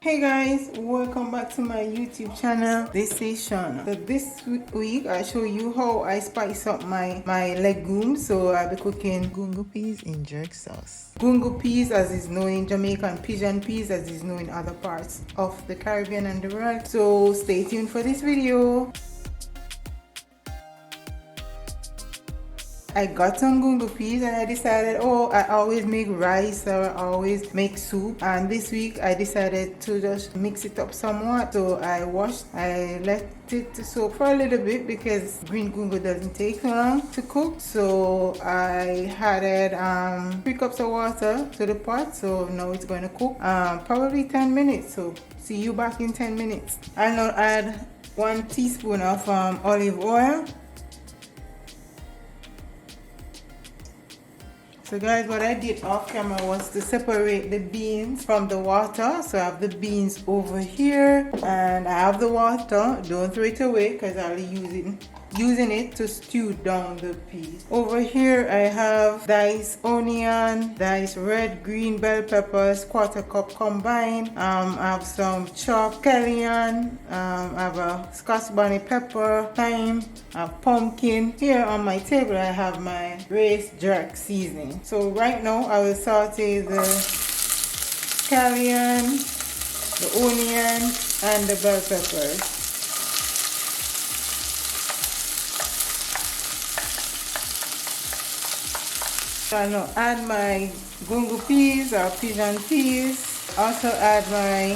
Hey guys, welcome back to my YouTube channel. This is Shawna. So this week I show you how I spice up my legumes. So I'll be cooking gungo peas in jerk sauce. Gungo peas as is known in Jamaica and pigeon peas as is known in other parts of the Caribbean and the world. So stay tuned for this video. I got some gungo peas and I decided, I always make rice or I always make soup, and this week I decided to just mix it up somewhat. So I let it to soak for a little bit because green gungo doesn't take long to cook. So I added 3 cups of water to the pot, so now it's going to cook probably 10 minutes. So see you back in 10 minutes. I'll now add 1 teaspoon of olive oil. So guys, what I did off camera was to separate the beans from the water. So I have the beans over here and I have the water. Don't throw it away because I'll be using it to stew down the peas. Over here I have diced onion, diced red, green bell peppers, 1/4 cup combined. I have some chopped scallion, I have a scotch bonnet pepper, thyme, I have pumpkin. Here on my table I have my braised jerk seasoning. So right now I will saute the scallion, the onion and the bell peppers. I'll now add my gungo peas or pigeon peas. Also add my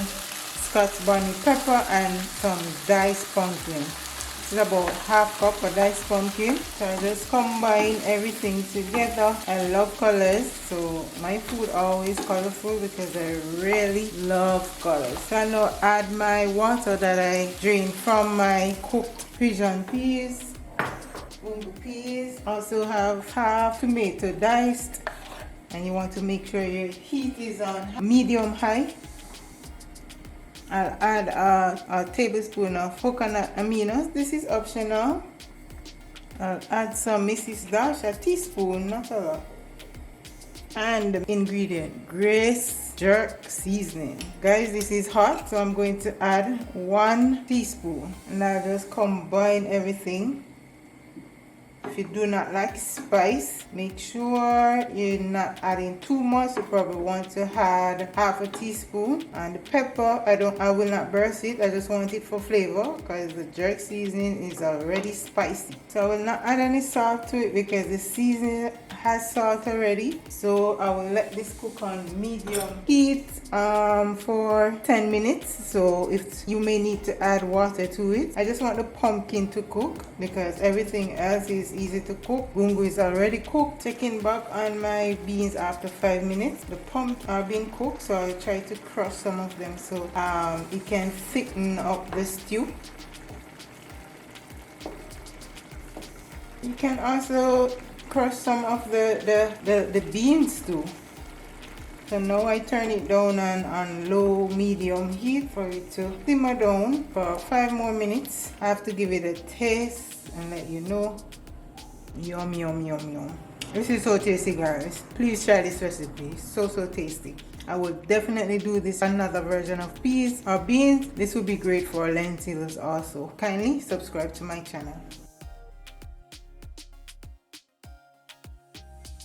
scotch bonnet pepper and some diced pumpkin. This is about 1/2 cup of diced pumpkin. So I just combine everything together. I love colors, so my food always colorful because I really love colors. So I'll now add my water that I drained from my cooked pigeon peas. Gungo peas. Also have 1/2 tomato diced, and you want to make sure your heat is on medium high. I'll add a tablespoon of coconut aminos. This is optional. I'll add some Mrs. Dash, a teaspoon, not a lot. And the ingredient, Grace jerk seasoning. Guys, this is hot, so I'm going to add 1 teaspoon. And I'll just combine everything. If you do not like spice, make sure you're not adding too much. You probably want to add 1/2 teaspoon. And the pepper, I will not burst it. I just want it for flavor because the jerk seasoning is already spicy. So I will not add any salt to it because the seasoning has salt already. So I will let this cook on medium heat for 10 minutes. So if you may need to add water to it. I just want the pumpkin to cook because everything else is easy to cook. Gungo is already cooked. Checking back on my beans after 5 minutes. The pumpkin are being cooked, so I'll try to crush some of them so it can thicken up the stew. You can also crush some of the beans too. So now I turn it down on low medium heat for it to simmer down for 5 more minutes. I have to give it a taste and let you know. Yum yum yum yum. This is so tasty, guys. Please try this recipe. So tasty. I will definitely do this another version of peas or beans. This would be great for lentils also. Kindly subscribe to my channel.